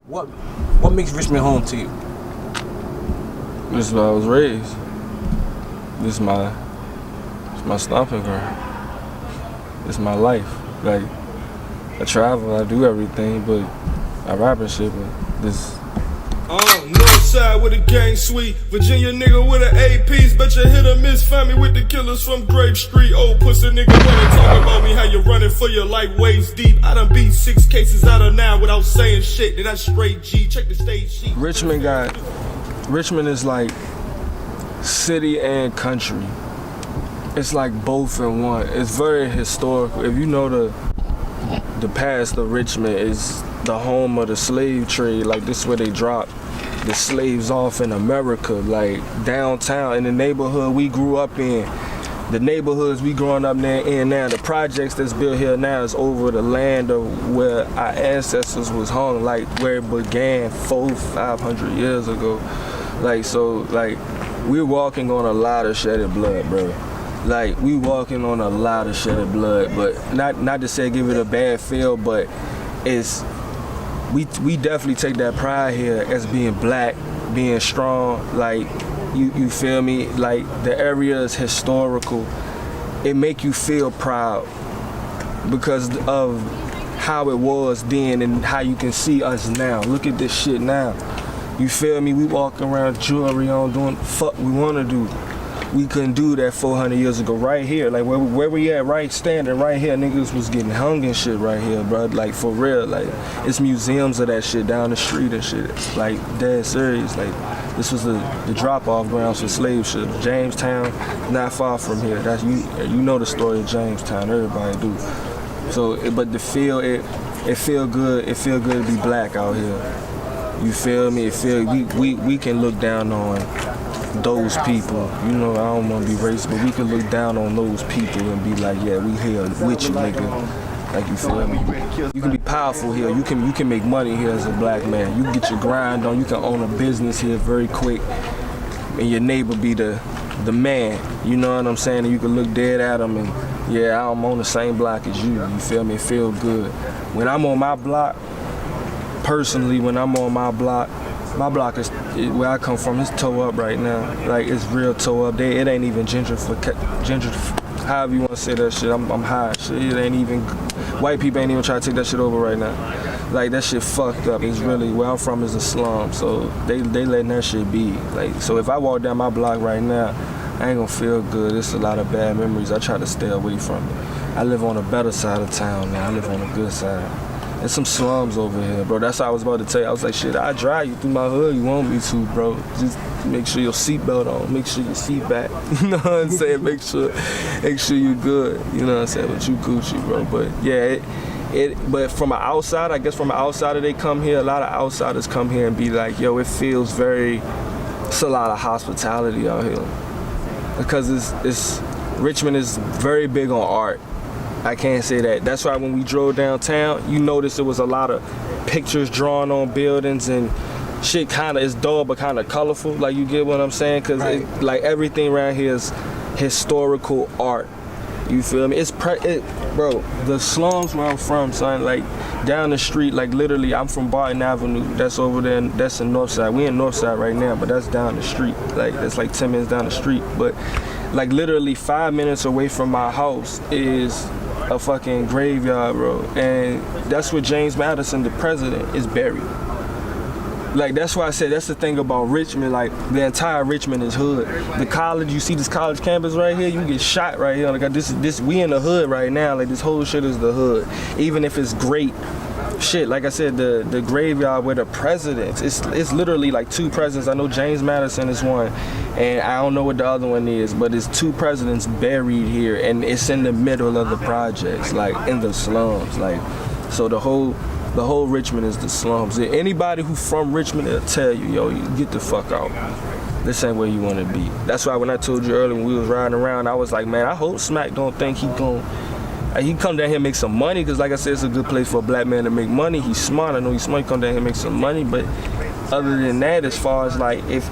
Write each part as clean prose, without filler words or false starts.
What makes Richmond home to you? This is where I was raised. This is my stomping ground. This is my life. Like, I travel, I do everything, but I rap and shit, but this. North side with a gang suite, Virginia nigga with an AP, bet you hit or miss, find me with the killers from Grave Street. Old pussy nigga wanna talk about me, how you running for your life waist deep. I done beat 6 cases out of 9 without saying shit, then I straight G, check the stage sheet. Richmond is like city and country. It's like both in one. It's very historical. If you know the past of Richmond is the home of the slave trade. Like, this is where they dropped the slaves off in America. Like, downtown in the neighborhood we grew up in, the neighborhoods we growing up in now, the projects that's built here now is over the land of where our ancestors was hung, like where it began 400-500 years ago. Like, so, like, we're walking on a lot of shedded blood, bro. Like, we walking on a lot of shedded blood, but not to say give it a bad feel, but it's we definitely take that pride here as being black, being strong. Like, you feel me? Like, the area is historical. It make you feel proud because of how it was then and how you can see us now. Look at this shit now. You feel me? We walk around jewelry on, doing the fuck we wanna do. We couldn't do that 400 years ago right here. Like, where we at, right, standing right here, niggas was getting hung and shit right here, bro. Like, for real. Like, it's museums of that shit down the street and shit. Like, dead serious. Like, this was the drop-off grounds for slave ships. Jamestown, not far from here. That's you know the story of Jamestown. Everybody do. So, but the feel, it feel good. It feel good to be black out here. You feel me? It feel we can look down on those people. You know, I don't want to be racist, but we can look down on those people and be like, yeah, we here with you, nigga. Like, you feel me? You can be powerful here. You can make money here as a black man. You can get your grind on. You can own a business here very quick, and your neighbor be the man. You know what I'm saying? And you can look dead at them and, yeah, I'm on the same block as you. You feel me? It feel good. When I'm on my block, personally, when I'm on my block is, where I come from, it's toe up right now. Like, it's real toe up. It ain't even however you want to say that shit. I'm high. Shit, it ain't even, white people ain't even trying to take that shit over right now. Like, that shit fucked up. It's really, where I'm from is a slum, so they letting that shit be. Like, so if I walk down my block right now, I ain't gonna feel good. It's a lot of bad memories. I try to stay away from it. I live on the better side of town now. I live on the good side. There's some slums over here, bro. That's what I was about to tell you. I was like, shit, I'll drive you through my hood. You want me to, bro. Just make sure your seatbelt on. Make sure your seat back. You know what I'm saying? Make sure you good. You know what I'm saying? But you Gucci, bro. But yeah, but from an outside, I guess from an outsider they come here, a lot of outsiders come here and be like, yo, it feels it's a lot of hospitality out here. Because Richmond is very big on art. I can't say that. That's why when we drove downtown, you notice there was a lot of pictures drawn on buildings and shit. Kind of, it's dull but kind of colorful. Like, you get what I'm saying? Because like, everything around here is historical art. You feel me? Bro, the slums where I'm from, son, like, down the street, like, literally, I'm from Barton Avenue. That's over there, that's in Northside. We in Northside right now, but that's down the street. Like, that's like 10 minutes down the street. But, like, literally 5 minutes away from my house is a fucking graveyard, bro. And that's where James Madison, the president, is buried. Like, that's why I said that's the thing about Richmond. Like, the entire Richmond is hood. The college, you see this college campus right here, you get shot right here. Like, this we in the hood right now. Like, this whole shit is the hood. Even if it's great shit, like I said, the graveyard where the presidents, it's literally like 2 presidents. I know James Madison is one, and I don't know what the other one is, but it's 2 presidents buried here, and it's in the middle of the projects, like in the slums. Like, so the whole Richmond is the slums. Anybody who from Richmond, they'll tell you, yo, you get the fuck out. This ain't where you want to be. That's why when I told you earlier when we was riding around, I was like, man, I hope Smack don't think he come down here and make some money, because like I said, it's a good place for a black man to make money. He's smart. I know he's smart. He come down here and make some money. But other than that, as far as like, if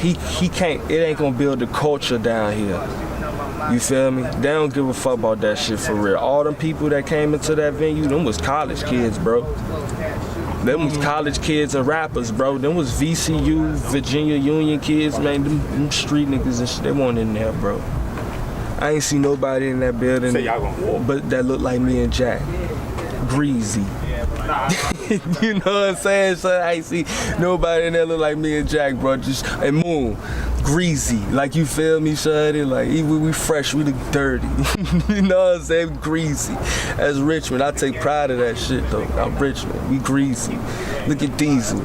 he can't, it ain't gonna build the culture down here. You feel me? They don't give a fuck about that shit for real. All them people that came into that venue, them was college kids, bro. Them was college kids and rappers, bro. Them was VCU, Virginia Union kids, man. Them street niggas and shit, they weren't in there, bro. I ain't see nobody in that building, but that looked like me and Jack. Greasy. You know what I'm saying? So I ain't see nobody in there look like me and Jack, bro. Just and Moon, greasy. Like, you feel me, shawty? Like, we fresh, we look dirty. You know what I'm saying? Greasy. That's Richmond. I take pride of that shit though. I'm Richmond. We greasy. Look at Diesel.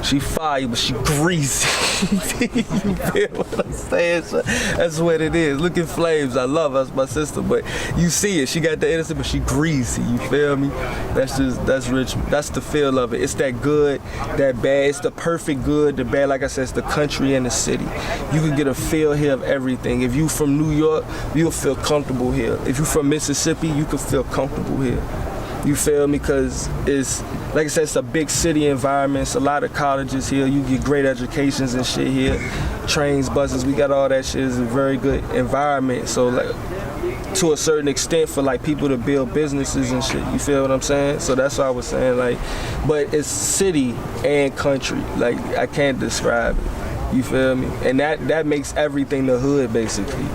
She fire, but she greasy. You feel what I'm saying? So that's what it is. Look at Flames. I love her. That's my sister. But you see it. She got the innocent, but she greasy. You feel me? That's Richmond. That's the feel of it. It's that good, that bad. It's the perfect good, the bad. Like I said, it's the country and the city. You can get a feel here of everything. If you from New York, you'll feel comfortable here. If you from Mississippi, you can feel comfortable here. You feel me? Because it's, like I said, it's a big city environment. It's a lot of colleges here. You get great educations and shit here. Trains, buses, we got all that shit. It's a very good environment. So, like, to a certain extent for, like, people to build businesses and shit. You feel what I'm saying? So that's what I was saying. Like, but it's city and country. Like, I can't describe it. You feel me? And that makes everything the hood, basically.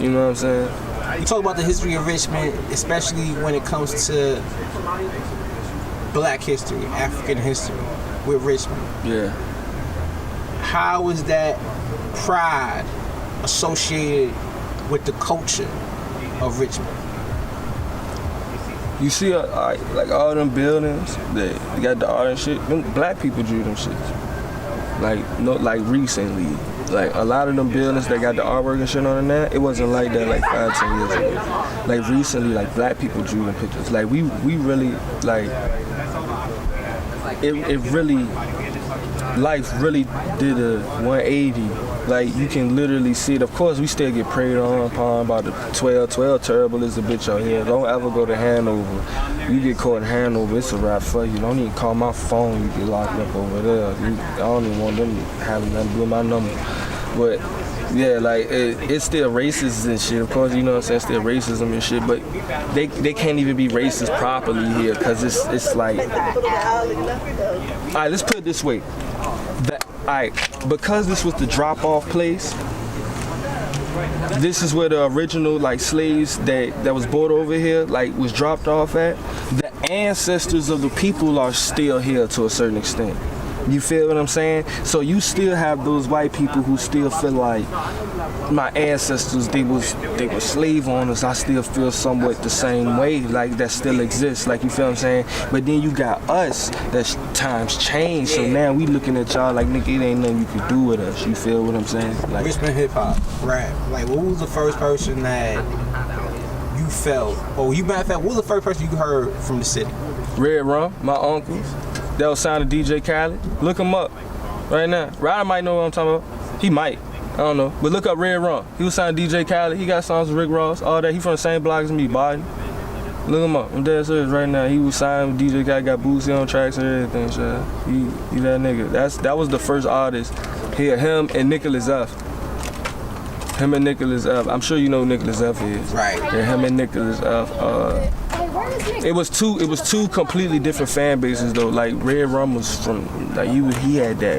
You know what I'm saying? You talk about the history of Richmond, especially when it comes to black history, African history with Richmond. Yeah. How is that pride associated with the culture of Richmond? You see, like all them buildings that got the art and shit, them black people drew them shit. Like recently. Like, a lot of them buildings that got the artwork and shit on there, it wasn't like that like 5-10 years ago. Like, recently, like, black people drew them pictures. Like, we really, like, it really, life really did a 180. Like, you can literally see it. Of course, we still get preyed upon by the 12 terrible is the bitch out here. Don't ever go to Hanover. You get caught in Hanover, it's a wrap for you. Don't even call my phone, you get locked up over there. I don't even want them having nothing to do with my number. But yeah, like, it's still racist and shit. Of course, you know what I'm saying, still racism and shit, but they can't even be racist properly here, because it's like, all right, let's put it this way. Because this was the drop-off place, this is where the original, like, slaves that was brought over here, like, was dropped off at. The ancestors of the people are still here to a certain extent. You feel what I'm saying? So you still have those white people who still feel like my ancestors, they was slave owners. I still feel somewhat the same way, like that still exists. Like, you feel what I'm saying? But then you got us, that times change. So now we looking at y'all like, nigga, it ain't nothing you can do with us. You feel what I'm saying? Like, Richmond hip hop, rap. Like, what was the first person that you felt, or you matter of fact, what was the first person you heard from the city? Red Rum, my uncles. That was signed to DJ Khaled. Look him up right now. Ryder might know what I'm talking about. He might. I don't know. But look up Red Rum. He was signed to DJ Khaled. He got songs with Rick Ross, all that. He from the same block as me, Biden. Look him up. I'm dead serious right now. He was signed with DJ Khaled, got Boosie on tracks and everything, shit. He that nigga. That was the first artist here. Him and Nicholas F. I'm sure you know who Nicholas F is. Right. Yeah, him and Nicholas F. It was two completely different fan bases though. Like, Red Rum was from, like, he had that,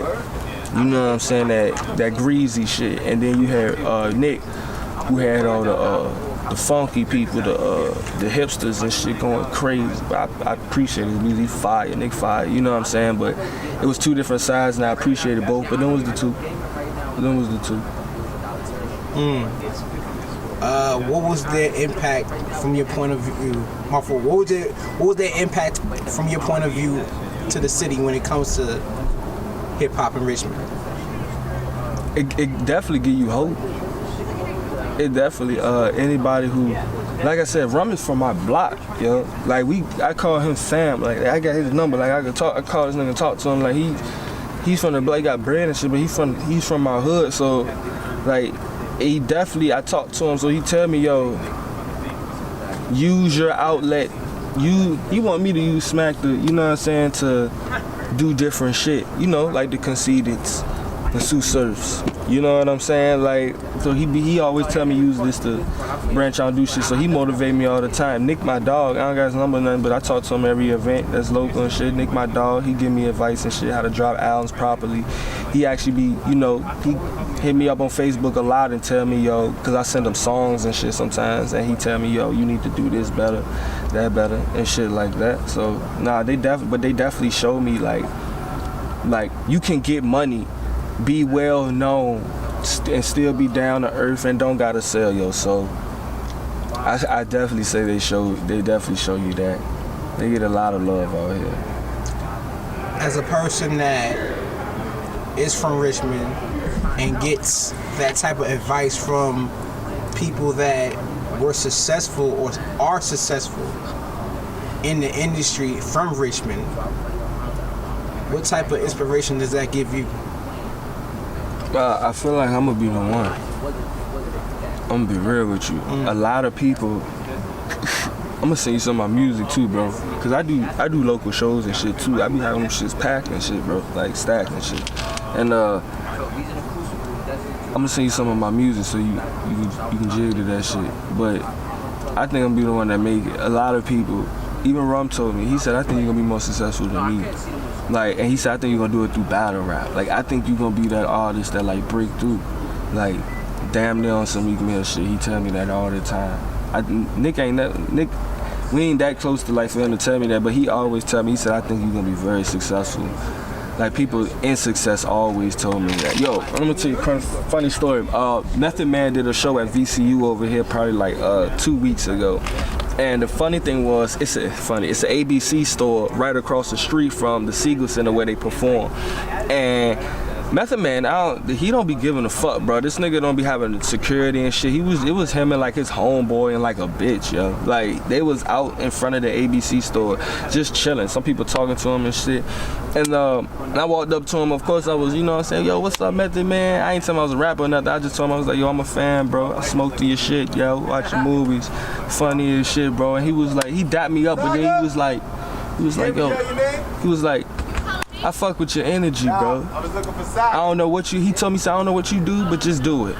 you know what I'm saying, that greasy shit, and then you had Nick, who had all the funky people, the hipsters and shit going crazy. But I appreciate his music. He fire, Nick fire, you know what I'm saying. But it was two different sides, and I appreciated both. But them was the two. What was their impact from your point of view? What was their impact from your point of view to the city when it comes to hip hop in Richmond? It definitely give you hope. It definitely anybody who, like I said, Rum is from my block, yo. Like, I call him fam. Like, I got his number. Like, I call this nigga and talk to him. Like, he's from the block, he got bread and shit, but he's from my hood. So, like, he definitely, I talked to him, so he tell me, yo, use your outlet. He want me to use Smack to, you know what I'm saying, to do different shit. You know, like the Conceiteds, the Sue Surfs. You know what I'm saying? Like, so he always tell me use this to branch out and do shit. So he motivate me all the time. Nick, my dog, I don't got his number or nothing, but I talk to him every event that's local and shit. Nick, my dog, he give me advice and shit, how to drop albums properly. He actually be, you know, he hit me up on Facebook a lot and tell me, yo, cause I send him songs and shit sometimes, and he tell me, yo, you need to do this better, that better, and shit like that. So nah, they definitely show me like you can get money, be well known, and still be down to earth and don't gotta sell your soul. I definitely say they definitely show you that. They get a lot of love out here. As a person that is from Richmond and gets that type of advice from people that were successful or are successful in the industry from Richmond, what type of inspiration does that give you? I feel like I'm gonna be the one. I'm gonna be real with you. A lot of people. I'm gonna send you some of my music too, bro. Cause I do local shows and shit too. I be having them shits packed and shit, bro. Like stacked and shit. And I'm gonna send you some of my music so you can jig to that shit. But I think I'm gonna be the one that make it. A lot of people, even Rum told me, he said, I think you're gonna be more successful than me. Like, and he said, I think you're gonna do it through battle rap. Like, I think you're gonna be that artist that like break through. Like, damn near on some Meek Mill shit. He tell me that all the time. Nick, we ain't that close to like for him to tell me that, but he always tell me, he said, I think you're gonna be very successful. Like, people in success always told me that. Yo, I'm gonna tell you a funny story. Method Man did a show at VCU over here probably like 2 weeks ago. And the funny thing was, it's an ABC store right across the street from the Siegel Center where they perform. And Method Man, he don't be giving a fuck, bro. This nigga don't be having security and shit. It was him and like his homeboy and like a bitch, yo. Like, they was out in front of the ABC store just chilling. Some people talking to him and shit. And I walked up to him, of course I was, you know what I'm saying, yo, what's up, Method Man? I ain't tell him I was a rapper or nothing. I just told him, I was like, yo, I'm a fan, bro. I smoked through your shit, yo, watch your movies. Funny as shit, bro. And he was like, he dapped me up, but then he was like, yo, he was like, I fuck with your energy, bro. I don't know what he told me, I don't know what you do, but just do it.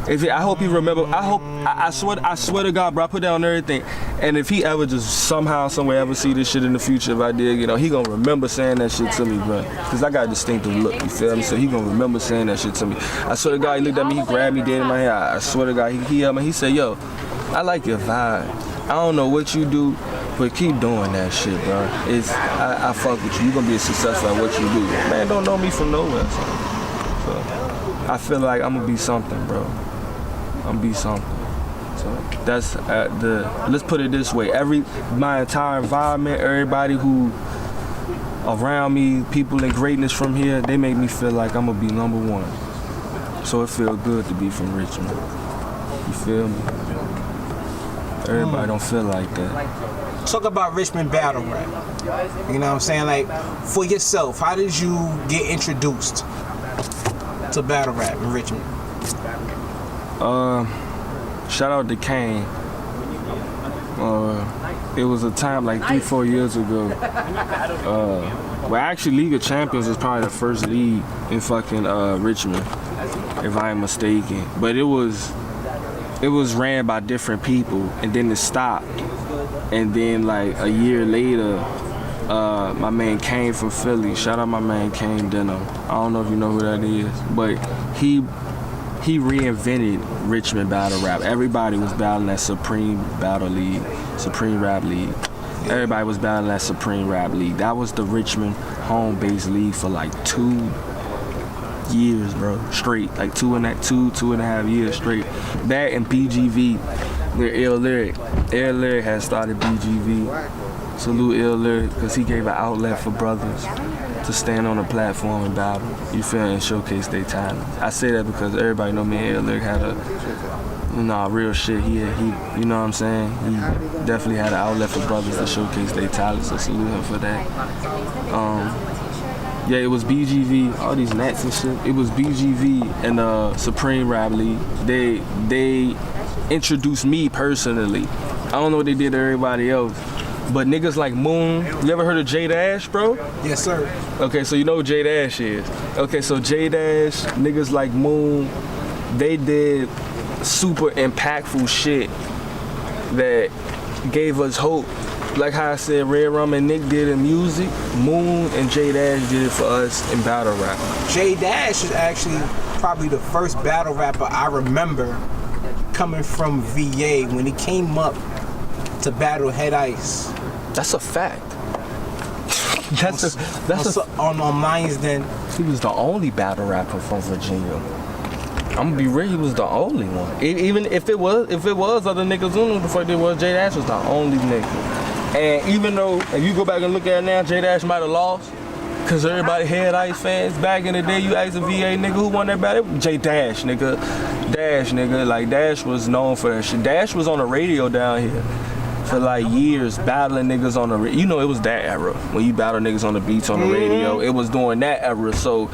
I hope he remember. I swear to God, bro, I put that on everything. And if he ever just somehow, somewhere ever see this shit in the future, if I did, you know, he gonna remember saying that shit to me, bro. Cause I got a distinctive look, you feel me? So he gonna remember saying that shit to me. I swear to God, he looked at me, he grabbed me dead in my hair. I swear to God, he held me, he said, yo, I like your vibe. I don't know what you do, but keep doing that shit, bro. I fuck with you. You gonna be successful at what you do. Man, don't know me from nowhere. So I feel like I'm gonna be something, bro. I'm gonna be something. So that's let's put it this way. My entire environment, everybody who around me, people in greatness from here, they make me feel like I'm gonna be number one. So it feels good to be from Richmond. You feel me? Everybody don't feel like that. Talk about Richmond Battle Rap. You know what I'm saying? Like, for yourself, how did you get introduced to battle rap in Richmond? Shout out to Kane. It was a time like 3-4 years ago. Well, actually, League of Champions is probably the first league in fucking Richmond, if I ain't mistaken. But it was ran by different people, and then it stopped. And then like a year later, my man Kane from Philly, shout out my man Kane Denham. I don't know if you know who that is, but he reinvented Richmond Battle Rap. Everybody was battling that Supreme Rap League. Everybody was battling that Supreme Rap League. That was the Richmond home-based league for like 2 years, bro, straight. Like two and a half years straight. That and BGV, where Ill Lyric had started BGV. Salute Ill Lyric, because he gave an outlet for brothers to stand on a platform and battle. You feel me? And showcase their talent. I say that because everybody know me and Ill Lyric had real shit. He you know what I'm saying? He definitely had an outlet for brothers to showcase their talent, so salute him for that. Yeah, it was BGV, all these nats and shit. It was BGV and Supreme Rap League. They introduced me personally. I don't know what they did to everybody else, But niggas like Moon, you ever heard of J Dash, bro? Yes, sir. Okay, so you know who J Dash is. Okay, so J Dash, niggas like Moon, they did super impactful shit that gave us hope. Like how I said Red Rum and Nick did in music, Moon and J Dash did it for us in battle rap. J Dash is actually probably the first battle rapper I remember coming from VA when he came up to battle Head Ice. That's a fact. On Lions Den. He was the only battle rapper from Virginia. I'm gonna be real, he was the only one. Even if it was other niggas who knew the fuck it was, J Dash was the only nigga. And even though if you go back and look at it now, J Dash might have lost. Cause everybody Head Ice fans back in the day, you asked a VA nigga who won that battle, J Dash nigga. Dash nigga. Like Dash was known for that shit. Dash was on the radio down here for like years, battling niggas on the radio. You know, it was that era when you battle niggas on the beats on the radio. It was during that era. So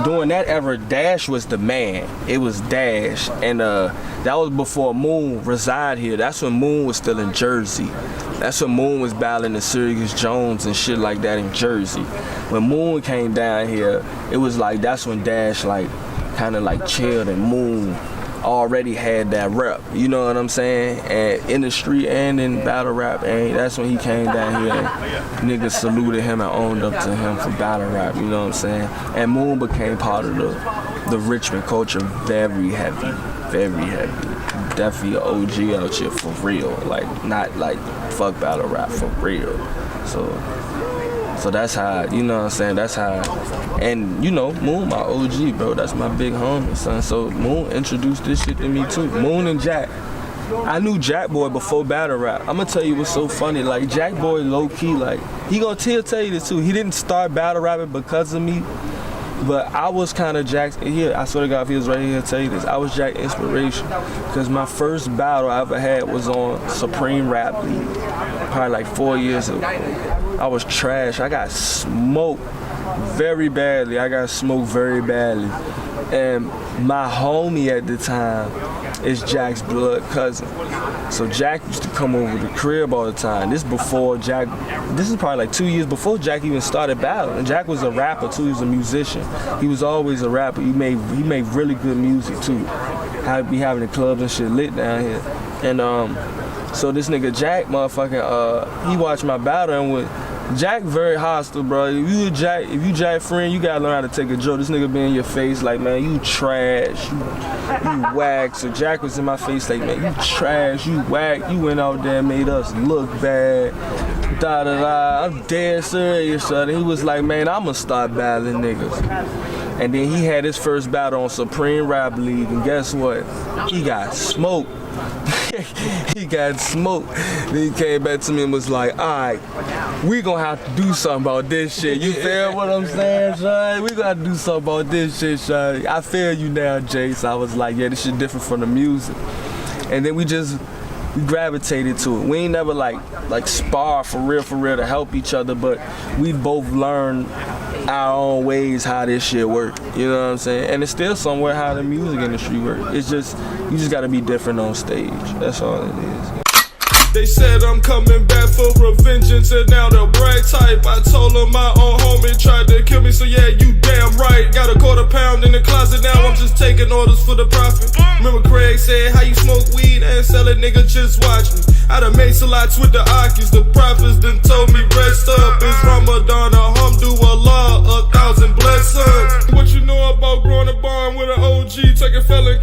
during that era, Dash was the man. It was Dash, and that was before Moon resided here. That's when Moon was still in Jersey. That's when Moon was battling the Sirius Jones and shit like that in Jersey. When Moon came down here, it was like that's when Dash like kind of like chilled, and Moon already had that rep, you know what I'm saying? And in the street and in battle rap, and that's when he came down here and niggas saluted him and owned up to him for battle rap, you know what I'm saying? And Moon became part of the Richmond culture very heavy, very heavy. Definitely an OG out here for real, like not like fuck battle rap, for real. So that's how, you know what I'm saying, that's how, and you know, Moon my OG, bro, that's my big homie, son. So Moon introduced this shit to me too. Moon and Jack. I knew Jack Boy before battle rap. I'm gonna tell you what's so funny, like Jack Boy low key, like, he'll tell you this too, he didn't start battle rapping because of me, but I was kind of Jack's, I swear to God, if he was right here, he'll tell you this, I was Jack's inspiration, because my first battle I ever had was on Supreme Rap League, probably like 4 years ago. I was trash. I got smoked very badly. And my homie at the time is Jack's blood cousin. So Jack used to come over the crib all the time. This is probably like 2 years before Jack even started battling. Jack was a rapper too, he was a musician. He was always a rapper. He made really good music too. I'd be having the clubs and shit lit down here. And so this nigga Jack, motherfucking, he watched my battle, and with Jack very hostile, bro. If you Jack friend, you gotta learn how to take a joke. This nigga be in your face like, man, you trash, you whack. So Jack was in my face like, man, you trash, you whack. You went out there and made us look bad. Da da da. I'm dead serious, son. He was like, man, I'ma start battling niggas. And then he had his first battle on Supreme Rap League, and guess what? He got smoked. He got smoked. Then he came back to me and was like, alright, we gonna have to do something about this shit. You feel what I'm saying, son? We gonna have to do something about this shit, son. I feel you now, Jay. So I was like, yeah, this shit different from the music. And then we gravitated to it. We ain't never like spar for real to help each other, but we both learned our own ways how this shit work. You know what I'm saying? And it's still somewhere how the music industry works. It's just, you just gotta be different on stage. That's all it is. They said I'm coming back for revengeance, and now they'll brag type. I told them my own homie tried to kill me, so yeah, you damn right. Got a quarter pound in the closet, now I'm just taking orders for the profit. Remember Craig said, how you smoke weed and sell it, nigga, just watch me. I done made some lots with the Akis, the prophets done told me rest up. It's Ramadan, alhamdulillah, 1,000 blessings. What you know about growing a barn with an OG, taking felon?